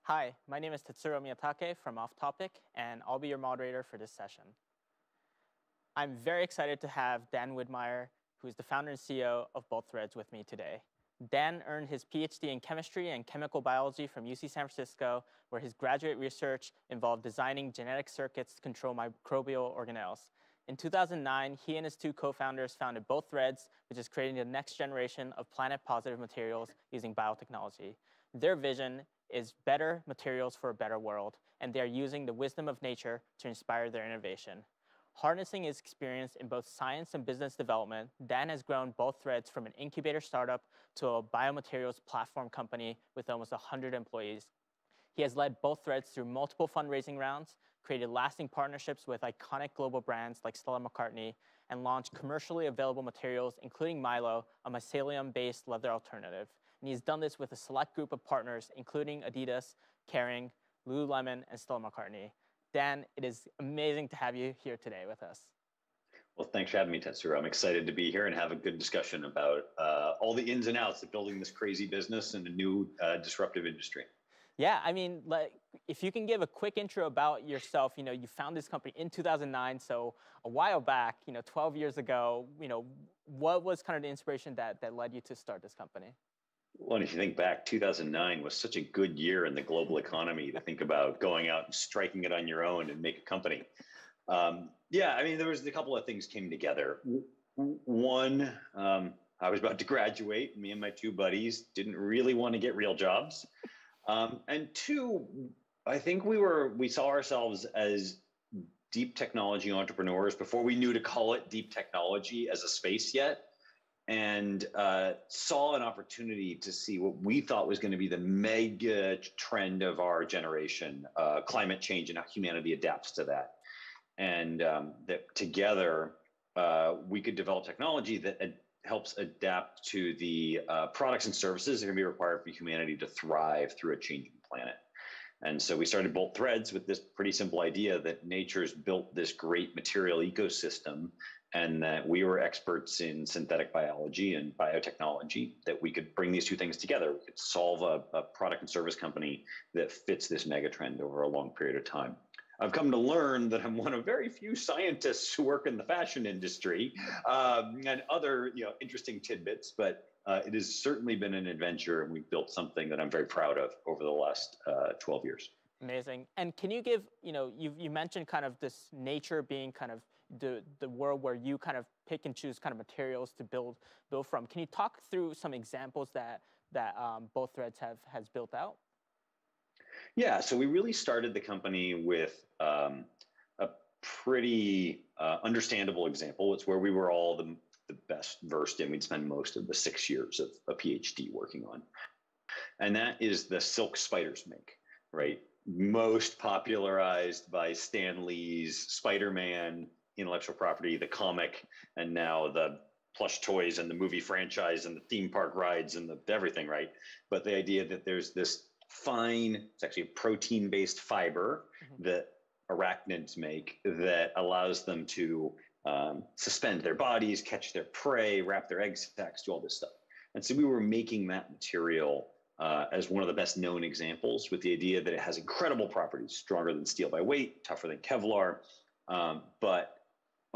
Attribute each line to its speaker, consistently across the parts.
Speaker 1: Hi, my name is Tetsuro Miyatake from Off Topic, and I'll be your moderator for this session. I'm very excited to have Dan Widmaier, who is the founder and CEO of Both Threads, with me today. Dan earned his PhD in chemistry and chemical biology from UC San Francisco, where his graduate research involved designing genetic circuits to control microbial organelles. In 2009, he and his two co-founders founded Both Threads, which is creating the next generation of planet-positive materials using biotechnology. Their vision is better materials for a better world, and they are using the wisdom of nature to inspire their innovation. Harnessing his experience in both science and business development, Dan has grown Both Threads from an incubator startup to a biomaterials platform company with almost 100 employees. He has led Both Threads through multiple fundraising rounds, created lasting partnerships with iconic global brands like Stella McCartney, and launched commercially available materials, including Milo, a mycelium-based leather alternative. And he's done this with a select group of partners, including Adidas, Kering, Lululemon, and Stella McCartney. Dan, it is amazing to have you here today with us.
Speaker 2: Well, thanks for having me, Tetsuro. I'm excited to be here and have a good discussion about all the ins and outs of building this crazy business and a new disruptive industry.
Speaker 1: Yeah, I mean, like, if you can give a quick intro about yourself, you found this company in 2009, so a while back, 12 years ago, what was kind of the inspiration that led you to start this company?
Speaker 2: Well, if you think back, 2009 was such a good year in the global economy to think about going out and striking it on your own and make a company. Yeah, I mean, there was a couple of things came together. One, I was about to graduate. Me and my two buddies didn't really want to get real jobs. And two, I think we saw ourselves as deep technology entrepreneurs before we knew to call it deep technology as a space yet, and saw an opportunity to see what we thought was going to be the mega trend of our generation, climate change and how humanity adapts to that. And that together we could develop technology that helps adapt to the products and services that are going to be required for humanity to thrive through a changing planet. And so we started Bolt Threads with this pretty simple idea that nature's built this great material ecosystem, and that we were experts in synthetic biology and biotechnology, that we could bring these two things together. We could solve a product and service company that fits this megatrend over a long period of time. I've come to learn that I'm one of very few scientists who work in the fashion industry, and other interesting tidbits, but it has certainly been an adventure, and we've built something that I'm very proud of over the last 12 years.
Speaker 1: Amazing. And can you give, you mentioned kind of this nature being kind of the world where you kind of pick and choose kind of materials to build from. Can you talk through some examples that Both Threads has built out?
Speaker 2: Yeah, so we really started the company with a pretty understandable example. It's where we were all the best versed in. We'd spend most of the 6 years of a PhD working on. And that is the silk spiders make, right? Most popularized by Stan Lee's Spider-Man intellectual property, the comic, and now the plush toys and the movie franchise and the theme park rides and the everything, right? But the idea that there's this fine, it's actually a protein-based fiber that arachnids make that allows them to suspend their bodies, catch their prey, wrap their egg sacs, do all this stuff. And so we were making that material as one of the best known examples, with the idea that it has incredible properties, stronger than steel by weight, tougher than Kevlar, but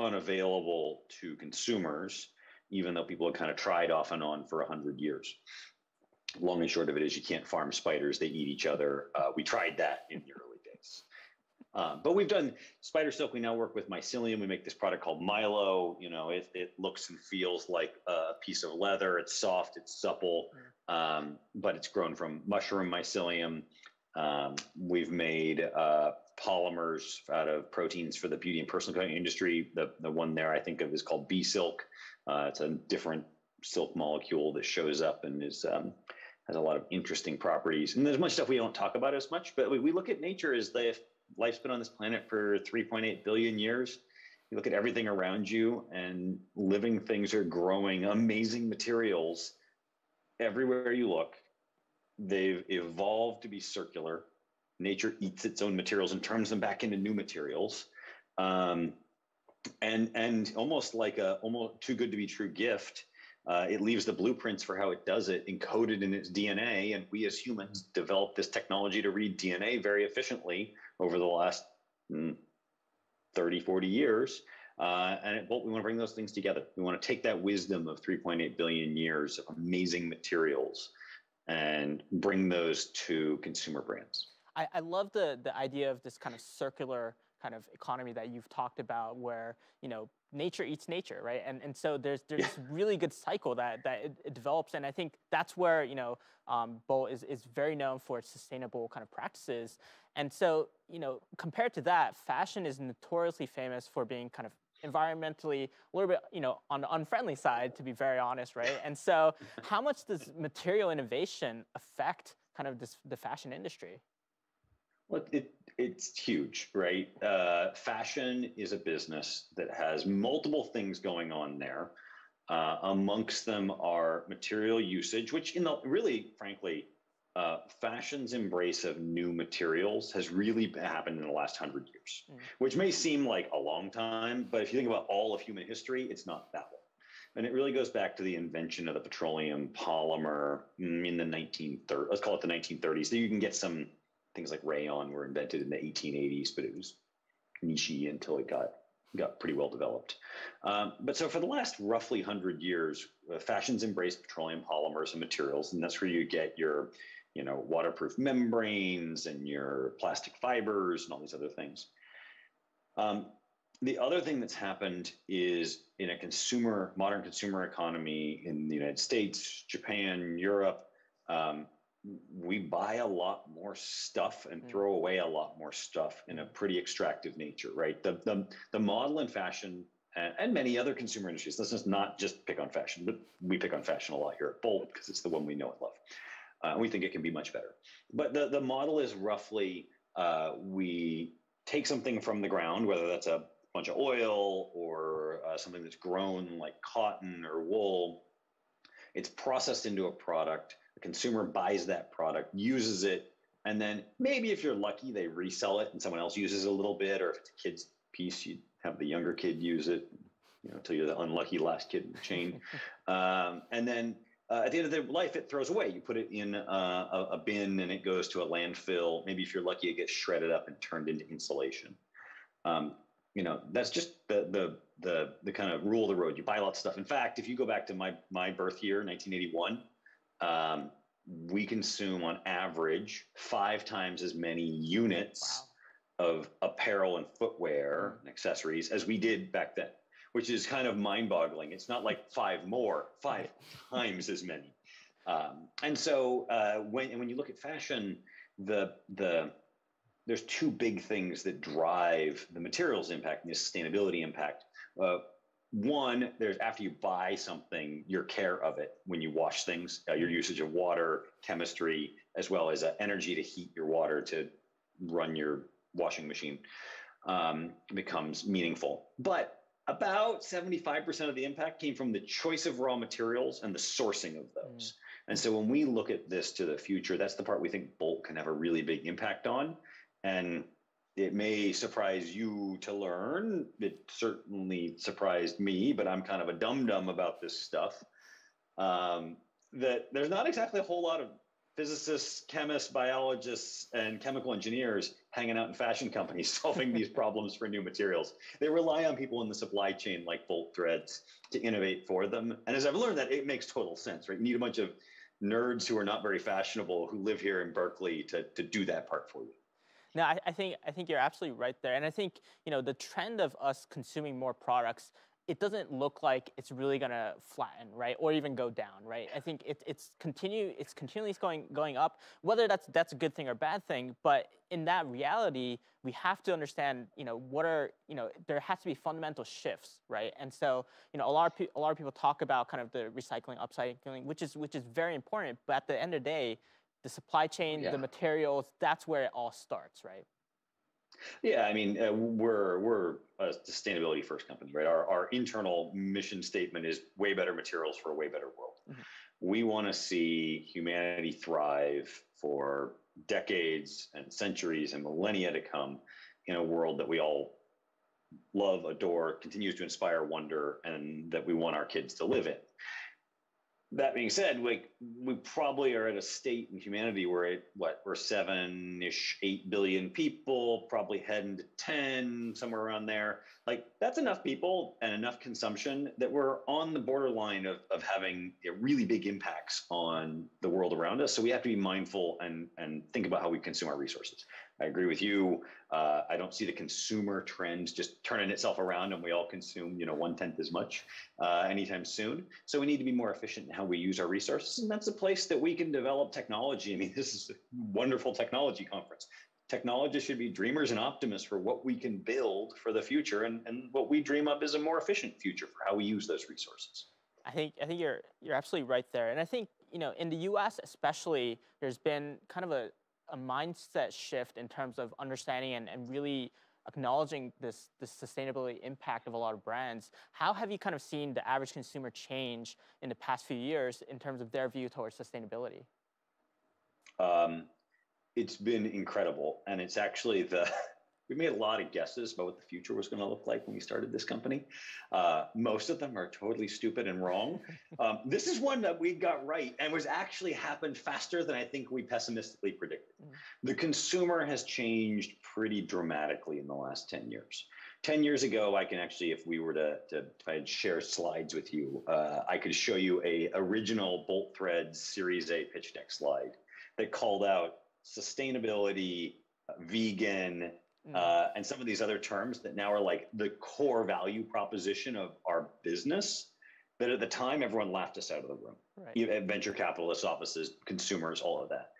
Speaker 2: unavailable to consumers, even though people have kind of tried off and on for 100 years. Long and short of it is you can't farm spiders, they eat each other. We tried that in the early days. But we've done spider silk. We now work with Mycelium. We make this product called Milo. It looks and feels like a piece of leather. It's soft, it's supple, but it's grown from mushroom mycelium. We've made polymers out of proteins for the beauty and personal care industry. The one there I think of is called bee silk. It's a different silk molecule that shows up and is has a lot of interesting properties. And there's much stuff we don't talk about as much, but we look at nature as life's been on this planet for 3.8 billion years. You look at everything around you, and living things are growing amazing materials everywhere you look. They've evolved to be circular. Nature eats its own materials and turns them back into new materials. And almost like almost too good to be true gift, It leaves the blueprints for how it does it encoded in its DNA. And we as humans developed this technology to read DNA very efficiently over the last 30, 40 years. And at Bolt, we want to bring those things together. We want to take that wisdom of 3.8 billion years of amazing materials and bring those to consumer brands.
Speaker 1: I love the idea of this kind of circular kind of economy that you've talked about, where nature eats nature, right? And so there's this really good cycle that it develops, and I think that's where Bolt is very known for its sustainable kind of practices. And so compared to that, fashion is notoriously famous for being kind of environmentally a little bit on the unfriendly side, to be very honest, right? And so how much does material innovation affect kind of the fashion industry?
Speaker 2: Well, it's huge, right? Fashion is a business that has multiple things going on there. Amongst them are material usage, which really, frankly, fashion's embrace of new materials has really happened in the last 100 years, which may seem like a long time, but if you think about all of human history, it's not that long. And it really goes back to the invention of the petroleum polymer in the 1930s. Let's call it the 1930s. So you can get some things like rayon were invented in the 1880s, but it was niche-y until it got pretty well developed. But so for the last roughly 100 years, fashion's embraced petroleum polymers and materials, and that's where you get your waterproof membranes and your plastic fibers and all these other things. The other thing that's happened is in a modern consumer economy in the United States, Japan, Europe, we buy a lot more stuff and throw away a lot more stuff in a pretty extractive nature, right? The model in fashion and many other consumer industries, let's just not just pick on fashion, but we pick on fashion a lot here at Bolt because it's the one we know and love. We think it can be much better. But the model is roughly we take something from the ground, whether that's a bunch of oil or something that's grown like cotton or wool. It's processed into a product. The consumer buys that product, uses it, and then maybe if you're lucky, they resell it and someone else uses it a little bit, or if it's a kid's piece, you have the younger kid use it, until you're the unlucky last kid in the chain. And then at the end of their life, it throws away. You put it in a bin and it goes to a landfill. Maybe if you're lucky, it gets shredded up and turned into insulation. That's just the kind of rule of the road. You buy lots of stuff. In fact, if you go back to my birth year, 1981, we consume on average 5 times as many units of apparel and footwear and accessories as we did back then, which is kind of mind-boggling. It's not like 5 times as many. And so when you look at fashion, there's 2 big things that drive the materials impact and the sustainability impact. One, there's after you buy something, your care of it when you wash things, your usage of water, chemistry, as well as energy to heat your water to run your washing machine becomes meaningful. But about 75% of the impact came from the choice of raw materials and the sourcing of those. And so when we look at this to the future, that's the part we think Bolt can have a really big impact on. And it may surprise you to learn. It certainly surprised me, but I'm kind of a dum-dum about this stuff. That there's not exactly a whole lot of physicists, chemists, biologists, and chemical engineers hanging out in fashion companies solving these problems for new materials. They rely on people in the supply chain like Bolt Threads to innovate for them. And as I've learned that, it makes total sense, right? You need a bunch of nerds who are not very fashionable who live here in Berkeley to do that part for you.
Speaker 1: No, I think you're absolutely right there. And I think, the trend of us consuming more products, it doesn't look like it's really going to flatten, right? Or even go down, right? I think it's continually going up, whether that's a good thing or bad thing. But in that reality, we have to understand, there has to be fundamental shifts, right? And so, a lot of people talk about kind of the recycling, upcycling, which is very important. But at the end of the day, the supply chain, the materials, that's where it all starts, right?
Speaker 2: Yeah, I mean, we're a sustainability first company, right? Our internal mission statement is way better materials for a way better world. We want to see humanity thrive for decades and centuries and millennia to come in a world that we all love, adore, continues to inspire wonder, and that we want our kids to live in. That being said, like we probably are at a state in humanity where we're 7-ish, 8 billion people, probably heading to 10, somewhere around there. Like that's enough people and enough consumption that we're on the borderline of having really big impacts on the world around us. So we have to be mindful and think about how we consume our resources. I agree with you. I don't see the consumer trend just turning itself around and we all consume, 1/10 as much anytime soon. So we need to be more efficient in how we use our resources. And that's a place that we can develop technology. I mean, this is a wonderful technology conference. Technologists should be dreamers and optimists for what we can build for the future. And what we dream of is a more efficient future for how we use those resources.
Speaker 1: I think you're absolutely right there. And I think, in the US especially, there's been kind of a mindset shift in terms of understanding and really acknowledging this sustainability impact of a lot of brands. How have you kind of seen the average consumer change in the past few years in terms of their view towards sustainability?
Speaker 2: It's been incredible. And it's actually we made a lot of guesses about what the future was going to look like when we started this company. Most of them are totally stupid and wrong. This is one that we got right and was actually happened faster than I think we pessimistically predicted. The consumer has changed pretty dramatically in the last 10 years. 10 years ago, I can actually, if we were if I'd share slides with you, I could show you a original Bolt Threads Series A pitch deck slide that called out sustainability, vegan, and some of these other terms that now are like the core value proposition of our business, that at the time everyone laughed us out of the room. Right. Venture capitalists, offices, consumers, all of that.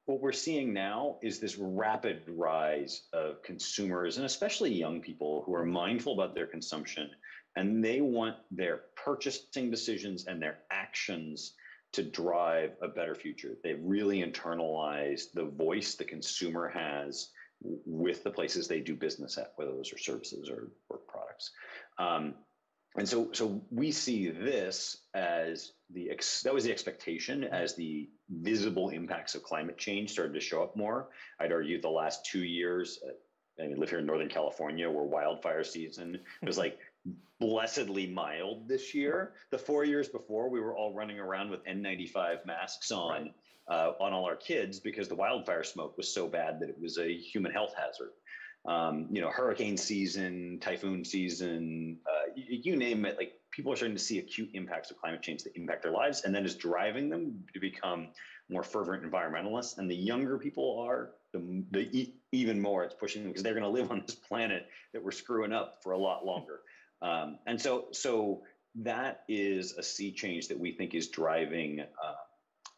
Speaker 2: What we're seeing now is this rapid rise of consumers, and especially young people who are mindful about their consumption, and they want their purchasing decisions and their actions to drive a better future. They've really internalized the voice the consumer has with the places they do business at, whether those are services or products. And so we see this as that was the expectation as the visible impacts of climate change started to show up more. I'd argue the last 2 years, I live here in Northern California, where wildfire season was like blessedly mild this year. The 4 years before, we were all running around with N95 masks on all our kids because the wildfire smoke was so bad that it was a human health hazard. Hurricane season, typhoon season, you name it, like people are starting to see acute impacts of climate change that impact their lives, and that is driving them to become more fervent environmentalists. And the younger people are, the even more it's pushing them because they're going to live on this planet that we're screwing up for a lot longer. And so that is a sea change that we think is driving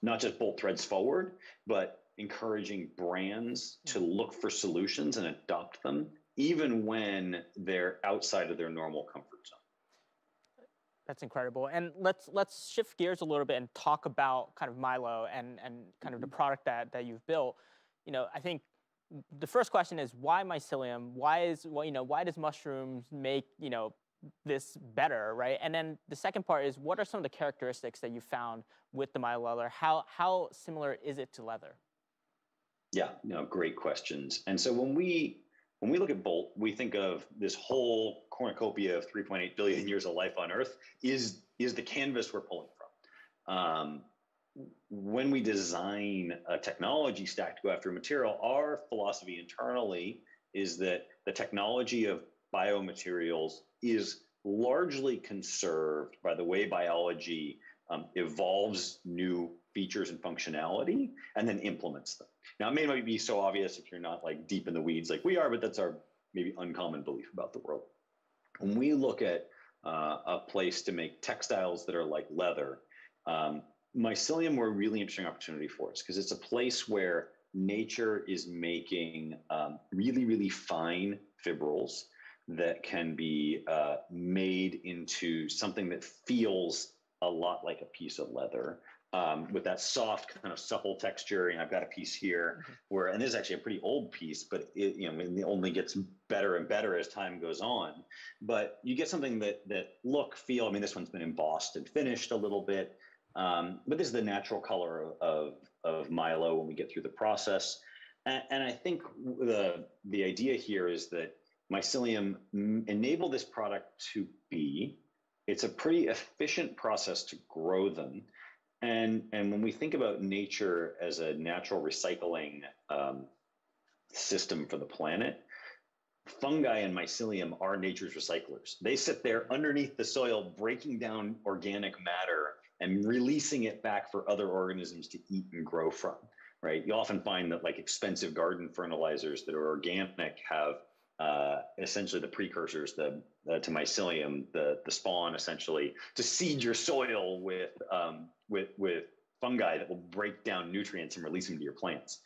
Speaker 2: not just Bolt Threads forward, but encouraging brands to look for solutions and adopt them, even when they're outside of their normal comfort zone.
Speaker 1: That's incredible. And let's shift gears a little bit and talk about kind of Mylo and kind of the product that you've built. I think the first question is why Mycelium? Why does mushrooms make this better, right? And then the second part is what are some of the characteristics that you found with the Mylo leather? How similar is it to leather?
Speaker 2: Yeah, great questions. And so when we look at Bolt, we think of this whole cornucopia of 3.8 billion years of life on Earth is the canvas we're pulling from. When we design a technology stack to go after a material, our philosophy internally is that the technology of biomaterials is largely conserved by the way biology evolves new features and functionality and then implements them. Now, it may not be so obvious if you're not like deep in the weeds like we are, but that's our maybe uncommon belief about the world. When we look at a place to make textiles that are like leather, Mycelium were a really interesting opportunity for us because it's a place where nature is making really, really fine fibrils that can be made into something that feels a lot like a piece of leather. With that soft kind of supple texture, and I've got a piece here and this is actually a pretty old piece, but it only gets better and better as time goes on. But you get something that feel. I mean, this one's been embossed and finished a little bit, but this is the natural color of Mylo when we get through the process. And I think the idea here is that Mycelium enabled this product to be it's a pretty efficient process to grow them. And when we think about nature as a natural recycling system for the planet, fungi and mycelium are nature's recyclers. They sit there underneath the soil, breaking down organic matter and releasing it back for other organisms to eat and grow from, right? You often find that like expensive garden fertilizers that are organic have essentially the precursors to mycelium, the spawn essentially, to seed your soil with fungi that will break down nutrients and release them to your plants.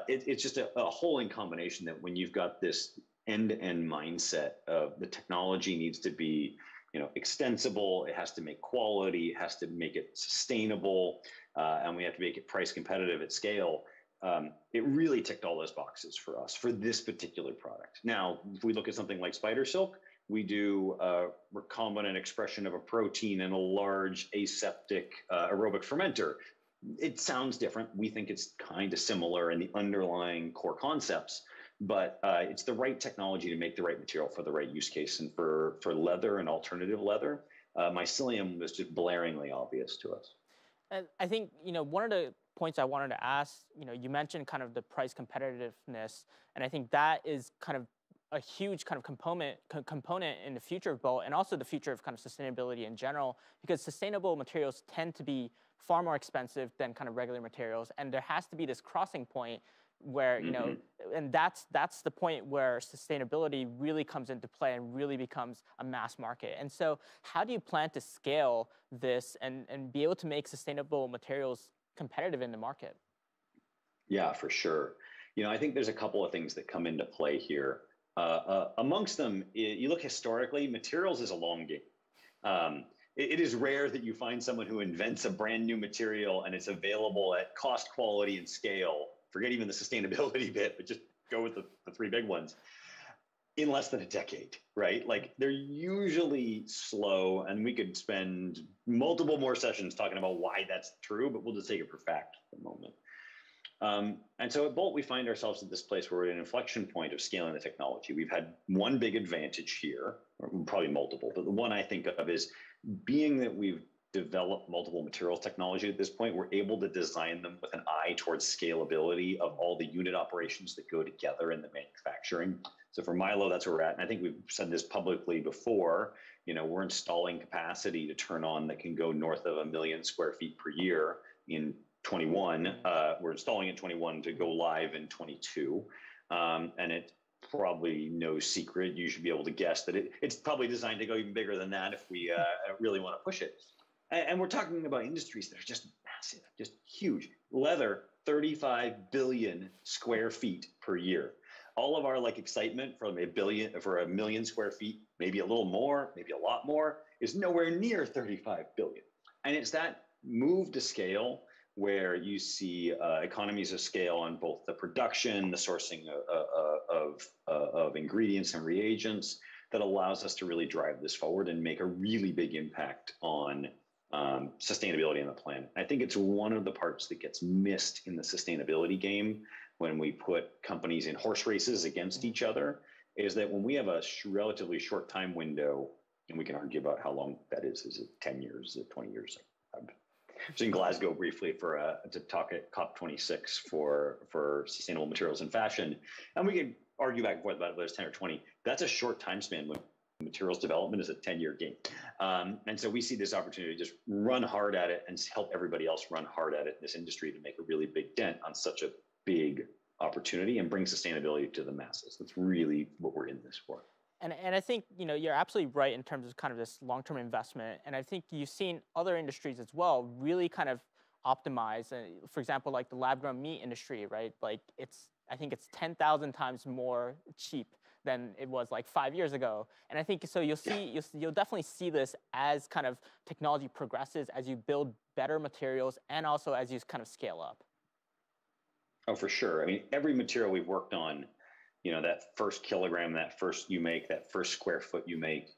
Speaker 2: It's just a whole in combination that when you've got this end-to-end mindset of the technology needs to be, extensible, it has to make quality, it has to make it sustainable, and we have to make it price competitive at scale. It really ticked all those boxes for us for this particular product. Now, if we look at something like spider silk, we do recombinant expression of a protein in a large aseptic aerobic fermenter. It sounds different. We think it's kind of similar in the underlying core concepts, but it's the right technology to make the right material for the right use case. And for leather and alternative leather, mycelium was just blaringly obvious to us.
Speaker 1: And I think, one of the points I wanted to ask, you mentioned kind of the price competitiveness, and I think that is kind of a huge kind of component in the future of boat, and also the future of kind of sustainability in general, because sustainable materials tend to be far more expensive than kind of regular materials, and there has to be this crossing point where, and that's the point where sustainability really comes into play and really becomes a mass market. And so how do you plan to scale this and be able to make sustainable materials competitive in the market?
Speaker 2: Yeah, for sure. I think there's a couple of things that come into play here. Amongst them, you look historically, materials is a long game. It is rare that you find someone who invents a brand new material and it's available at cost, quality, and scale. Forget even the sustainability bit, but just go with the three big ones in less than a decade, right? Like they're usually slow, and we could spend multiple more sessions talking about why that's true, but we'll just take it for fact for the moment. And so at Bolt, we find ourselves at this place where we're at an inflection point of scaling the technology. We've had one big advantage here, or probably multiple, but the one I think of is being that we've developed multiple materials technology at this point, we're able to design them with an eye towards scalability of all the unit operations that go together in the manufacturing. So for Milo, that's where we're at. And I think we've said this publicly before, we're installing capacity to turn on that can go north of 1 million square feet per year in 21. We're installing in 21 to go live in 22. And it's probably no secret. You should be able to guess that it's probably designed to go even bigger than that if we really want to push it. And we're talking about industries that are just massive, just huge. Leather, 35 billion square feet per year. All of our excitement for a million square feet, maybe a little more, maybe a lot more, is nowhere near 35 billion. And it's that move to scale where you see economies of scale on both the production, the sourcing of ingredients and reagents that allows us to really drive this forward and make a really big impact on sustainability on the planet. I think it's one of the parts that gets missed in the sustainability game when we put companies in horse races against each other, is that when we have a relatively short time window, and we can argue about how long that is it 10 years, is it 20 years? I was in Glasgow briefly to talk at COP26 for sustainable materials and fashion, and we can argue back and forth about whether it's 10 or 20. That's a short time span when materials development is a 10-year game. And so we see this opportunity to just run hard at it and help everybody else run hard at it in this industry to make a really big dent on such a big opportunity and bring sustainability to the masses. That's really what we're in this for.
Speaker 1: And I think, you're absolutely right in terms of kind of this long-term investment. And I think you've seen other industries as well really kind of optimize. For example, like the lab-grown meat industry, right? I think it's 10,000 times more cheap than it was 5 years ago. And I think so you'll definitely see this as kind of technology progresses, as you build better materials and also as you kind of scale up.
Speaker 2: Oh, for sure. I mean, every material we've worked on, that first kilogram, that first square foot you make,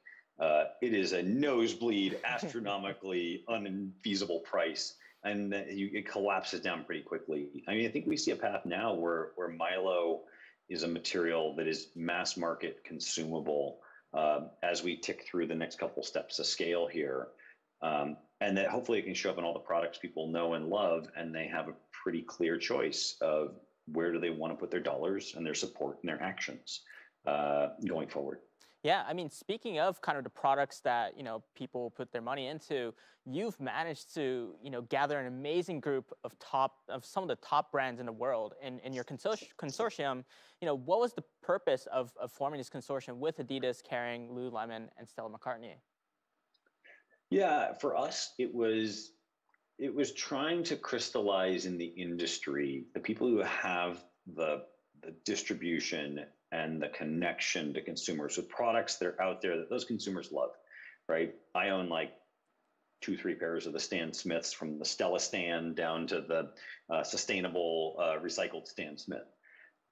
Speaker 2: it is a nosebleed, astronomically unfeasible price. And it collapses down pretty quickly. I mean, I think we see a path now where Milo is a material that is mass market consumable as we tick through the next couple steps of scale here. And that hopefully it can show up in all the products people know and love, and they have a pretty clear choice of where do they want to put their dollars and their support and their actions going forward.
Speaker 1: Yeah, I mean, speaking of kind of the products that, people put their money into, you've managed to, gather an amazing group of some of the top brands in the world. In your consortium, what was the purpose of forming this consortium with Adidas, Kering, Lululemon, and Stella McCartney?
Speaker 2: Yeah, for us, it was trying to crystallize in the industry the people who have the distribution and the connection to consumers with products that are out there that those consumers love, right? I own like 2-3 pairs of the Stan Smiths, from the Stella Stan down to the sustainable recycled Stan Smith.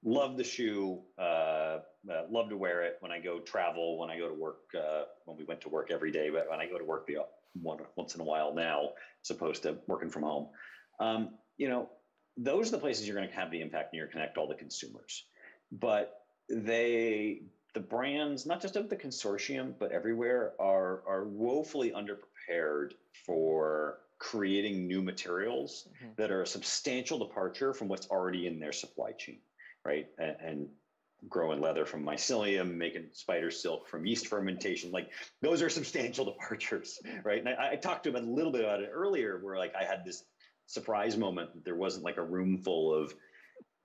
Speaker 2: Love the shoe, love to wear it when I go travel, when I go to work, when we went to work every day, but when I go to work once in a while now, as opposed to working from home. Those are the places you're going to have the impact and you're going to connect all the consumers. But the brands, not just of the consortium, but everywhere, are woefully underprepared for creating new materials that are a substantial departure from what's already in their supply chain, right? And growing leather from mycelium, making spider silk from yeast fermentation, like those are substantial departures, right? And I talked to him a little bit about it earlier, where like I had this surprise moment that there wasn't like a room full of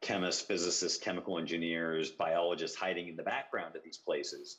Speaker 2: chemists, physicists, chemical engineers, biologists hiding in the background of these places.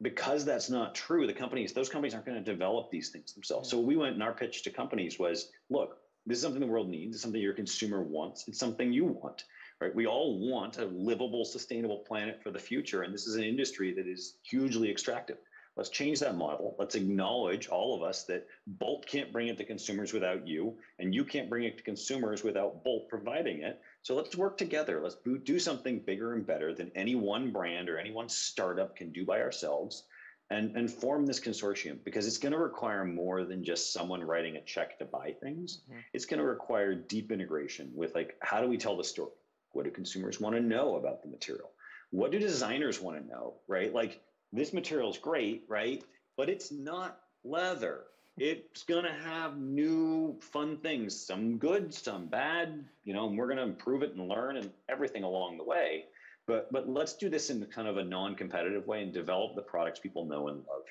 Speaker 2: Because that's not true, those companies aren't going to develop these things themselves. So we went, and our pitch to companies was, look, this is something the world needs. It's something your consumer wants. It's something you want, right? We all want a livable, sustainable planet for the future. And this is an industry that is hugely extractive. Let's change that model. Let's acknowledge, all of us, that Bolt can't bring it to consumers without you, and you can't bring it to consumers without Bolt providing it. So let's work together. Let's do something bigger and better than any one brand or any one startup can do by ourselves, and form this consortium, because it's going to require more than just someone writing a check to buy things. It's going to require deep integration with, like, how do we tell the story? What do consumers want to know about the material? What do designers want to know, right? Like, this material is great, right? But it's not leather. It's going to have new fun things, some good, some bad, and we're going to improve it and learn and everything along the way. But let's do this in kind of a non-competitive way and develop the products people know and love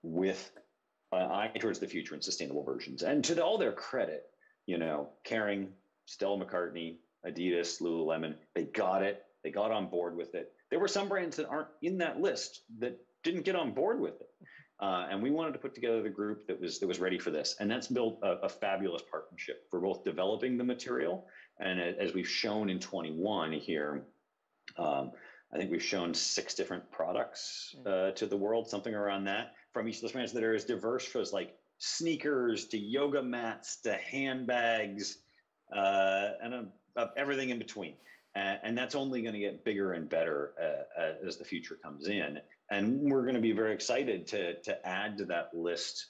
Speaker 2: with an eye towards the future and sustainable versions. And to all their credit, Kering, Stella McCartney, Adidas, Lululemon, they got it. They got on board with it. There were some brands that aren't in that list that didn't get on board with it. And we wanted to put together the group that was ready for this. And that's built a fabulous partnership for both developing the material. And as we've shown in 21 here, I think we've shown 6 different products to the world, something around that, from each of those brands that are as diverse as like sneakers to yoga mats to handbags and everything in between. And that's only going to get bigger and better as the future comes in. And we're going to be very excited to add to that list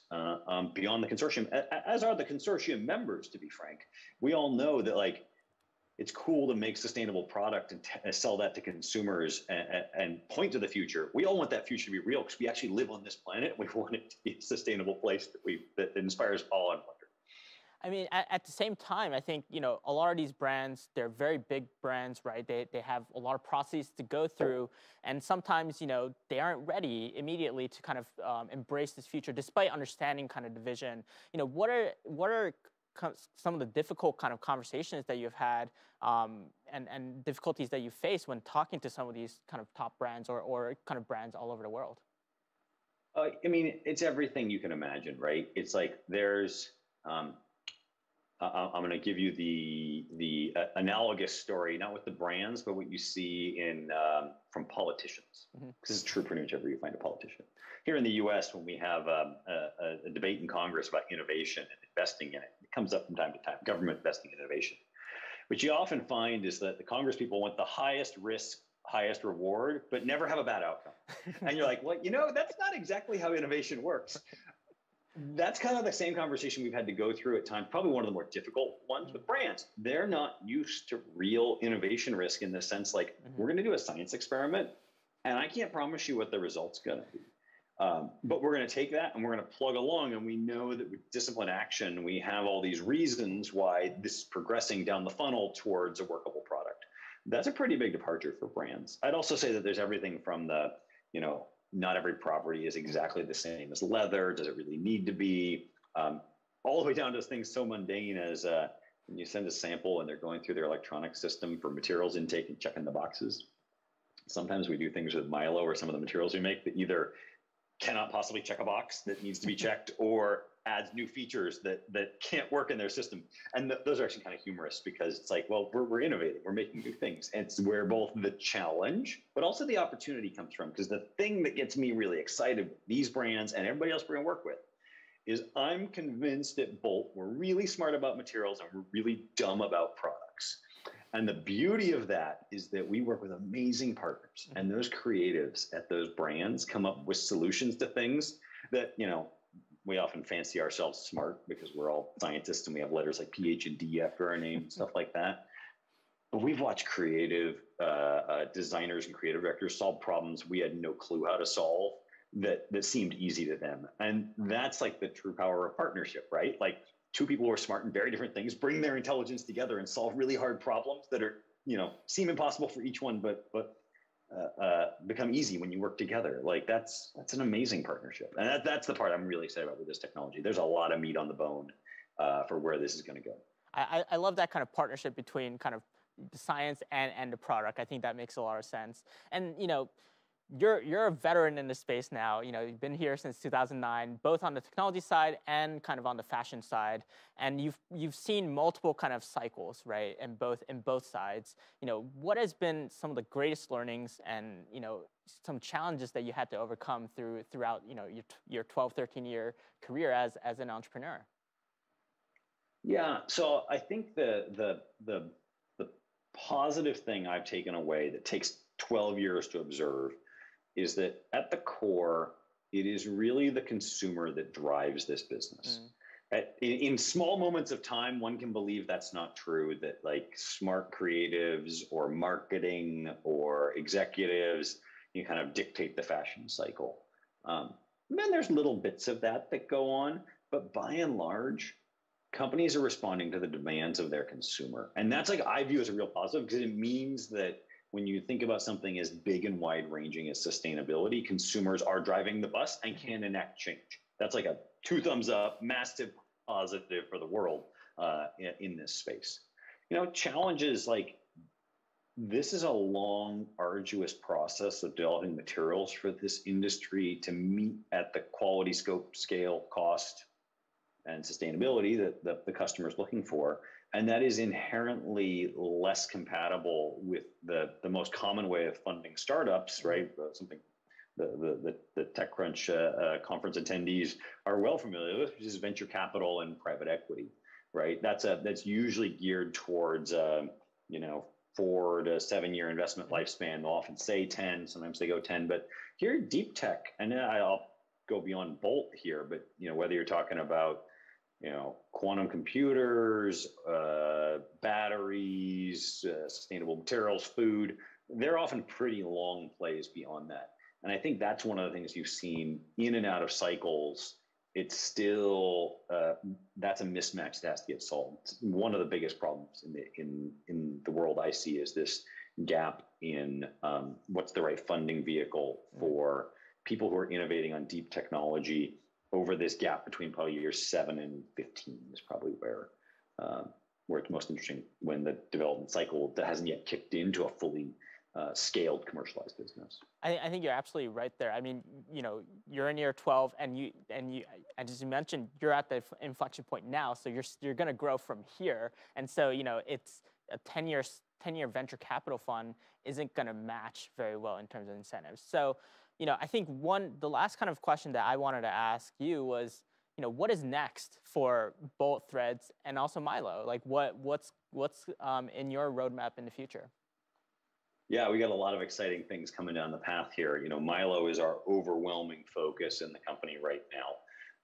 Speaker 2: beyond the consortium, as are the consortium members, to be frank. We all know that, like, it's cool to make sustainable product and sell that to consumers and point to the future. We all want that future to be real, because we actually live on this planet. We want it to be a sustainable place that inspires awe and wonder.
Speaker 1: I mean, at the same time, I think, a lot of these brands, they're very big brands, right? They have a lot of processes to go through. And sometimes, they aren't ready immediately to kind of embrace this future, despite understanding kind of the vision. What are some of the difficult kind of conversations that you've had and difficulties that you face when talking to some of these kind of top brands or kind of brands all over the world?
Speaker 2: I mean, it's everything you can imagine, right? It's like there's... I'm going to give you the analogous story, not with the brands, but what you see from politicians. This is true pretty much everywhere you find a politician. Here in the U.S., when we have a debate in Congress about innovation and investing in it, it comes up from time to time, government investing in innovation. What you often find is that the Congress people want the highest risk, highest reward, but never have a bad outcome. And you're like, well, that's not exactly how innovation works. That's kind of the same conversation we've had to go through at times, probably one of the more difficult ones with brands. They're not used to real innovation risk in the sense, like, we're going to do a science experiment. And I can't promise you what the result's going to be. But we're going to take that and we're going to plug along. And we know that with disciplined action, we have all these reasons why this is progressing down the funnel towards a workable product. That's a pretty big departure for brands. I'd also say that there's everything from the, not every property is exactly the same as leather. Does it really need to be? All the way down to things so mundane as when you send a sample and they're going through their electronic system for materials intake and checking the boxes. Sometimes we do things with Milo or some of the materials we make that either cannot possibly check a box that needs to be checked or adds new features that can't work in their system. And those are actually kind of humorous because it's like, well, we're innovating, we're making new things. And it's where both the challenge, but also the opportunity comes from. Because the thing that gets me really excited, these brands and everybody else we're going to work with, is I'm convinced at Bolt, we're really smart about materials and we're really dumb about products. And the beauty of that is that we work with amazing partners, and those creatives at those brands come up with solutions to things that, we often fancy ourselves smart because we're all scientists and we have letters like PH and D after our name, stuff like that. But we've watched creative designers and creative directors solve problems we had no clue how to solve that seemed easy to them. And that's like the true power of partnership, right? Like, two people who are smart in very different things bring their intelligence together and solve really hard problems that are, seem impossible for each one, but become easy when you work together. Like that's an amazing partnership. And that's the part I'm really excited about with this technology. There's a lot of meat on the bone for where this is going to go.
Speaker 1: I love that kind of partnership between kind of the science and the product. I think that makes a lot of sense. And, you're a veteran in this space now. You've been here since 2009, both on the technology side and kind of on the fashion side. And you've seen multiple kind of cycles, right? In both sides. What has been some of the greatest learnings and, some challenges that you had to overcome throughout, your 12, 13-year career as an entrepreneur?
Speaker 2: Yeah. So I think the positive thing I've taken away that takes 12 years to observe is that at the core, it is really the consumer that drives this business. In small moments of time, one can believe that's not true, that like smart creatives or marketing or executives, you kind of dictate the fashion cycle. Then there's little bits of that go on, but by and large, companies are responding to the demands of their consumer. And that's like, I view as a real positive because it means that when you think about something as big and wide-ranging as sustainability, consumers are driving the bus and can enact change. That's like a 2 thumbs up, massive positive for the world in this space. Challenges like this is a long, arduous process of developing materials for this industry to meet at the quality, scope, scale, cost, and sustainability that the customer is looking for. And that is inherently less compatible with the most common way of funding startups, right? Something the TechCrunch conference attendees are well familiar with, which is venture capital and private equity, right? That's usually geared towards 4 to 7 year investment lifespan. They'll often say 10, sometimes they go 10, but here deep tech, and I'll go beyond Bolt here, but whether you're talking about quantum computers, batteries, sustainable materials, food, they're often pretty long plays beyond that. And I think that's one of the things you've seen in and out of cycles. It's still, that's a mismatch that has to get solved. One of the biggest problems in the world I see is this gap in what's the right funding vehicle for people who are innovating on deep technology over this gap between probably years 7 and 15 is probably where it's most interesting, when the development cycle that hasn't yet kicked into a fully scaled commercialized business.
Speaker 1: I think you're absolutely right there. I mean, you're in year 12, and as you mentioned, you're at the inflection point now, so you're going to grow from here, and so it's a 10-year venture capital fund isn't going to match very well in terms of incentives. So, I think the last kind of question that I wanted to ask you was, what is next for Bolt Threads and also Milo? Like, what's in your roadmap in the future?
Speaker 2: Yeah, we got a lot of exciting things coming down the path here. Milo is our overwhelming focus in the company right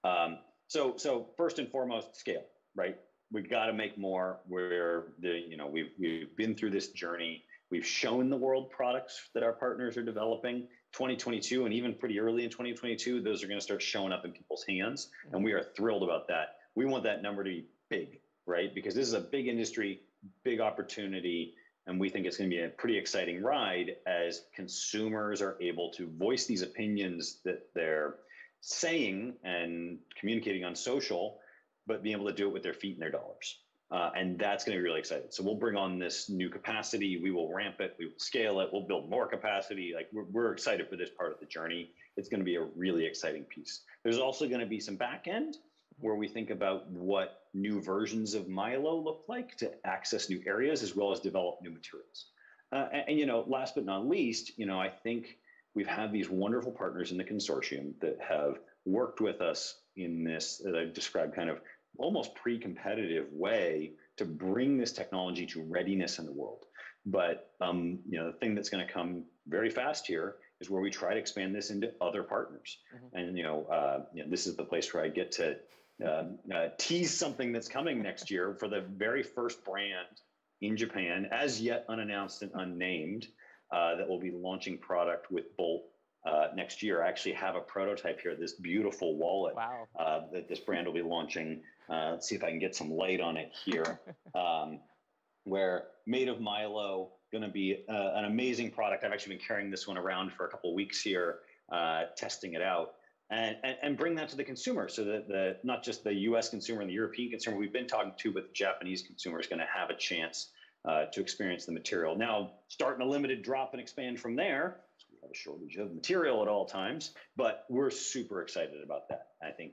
Speaker 2: now. So first and foremost, scale, right? We've got to make more. We've been through this journey. We've shown the world products that our partners are developing. 2022 and even pretty early in 2022, those are going to start showing up in people's hands. And we are thrilled about that. We want that number to be big, right? Because this is a big industry, big opportunity. And we think it's going to be a pretty exciting ride as consumers are able to voice these opinions that they're saying and communicating on social, but being able to do it with their feet and their dollars. And that's going to be really exciting. So we'll bring on this new capacity. We will ramp it. We will scale it. We'll build more capacity. Like we're excited for this part of the journey. It's going to be a really exciting piece. There's also going to be some back end where we think about what new versions of Milo look like to access new areas as well as develop new materials. And you know, last but not least, you know, I think we've had these wonderful partners in the consortium that have worked with us in this, that I've described kind of almost pre-competitive way to bring this technology to readiness in the world. But you know, the thing that's going to come very fast here is where we try to expand this into other partners. And you know, this is the place where I get to tease something that's coming next year for the very first brand in Japan, as yet unannounced and unnamed, that will be launching product with Bolt next year. I actually have a prototype here, this beautiful wallet that this brand will be launching. Let's see if I can get some light on it here. Where made of Milo, going to be an amazing product. I've actually been carrying this one around for a couple of weeks here, testing it out, and bring that to the consumer so that not just the US consumer and the European consumer we've been talking to, but the Japanese consumer is going to have a chance to experience the material. Now, starting a limited drop and expand from there. We have a shortage of material at all times, but we're super excited about that. I think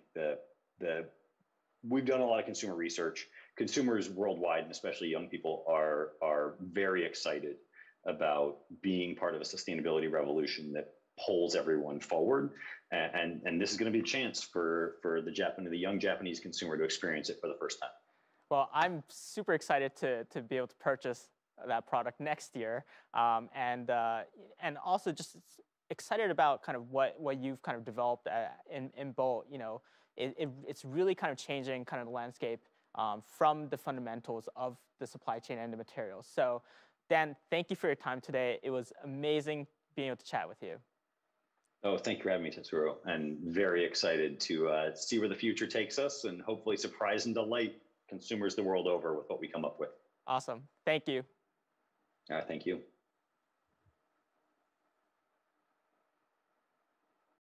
Speaker 2: we've done a lot of consumer research. Consumers worldwide, and especially young people, are very excited about being part of a sustainability revolution that pulls everyone forward. And this is going to be a chance for the young Japanese consumer to experience it for the first time.
Speaker 1: Well, I'm super excited to be able to purchase that product next year, and also just excited about kind of what you've kind of developed in Bolt. You know, it's really kind of changing kind of the landscape from the fundamentals of the supply chain and the materials. So, Dan, thank you for your time today. It was amazing being able to chat with you.
Speaker 2: Oh, thank you for having me, Tetsuro. And very excited to see where the future takes us and hopefully surprise and delight consumers the world over with what we come up with.
Speaker 1: Awesome. Thank you.
Speaker 2: All right, thank you.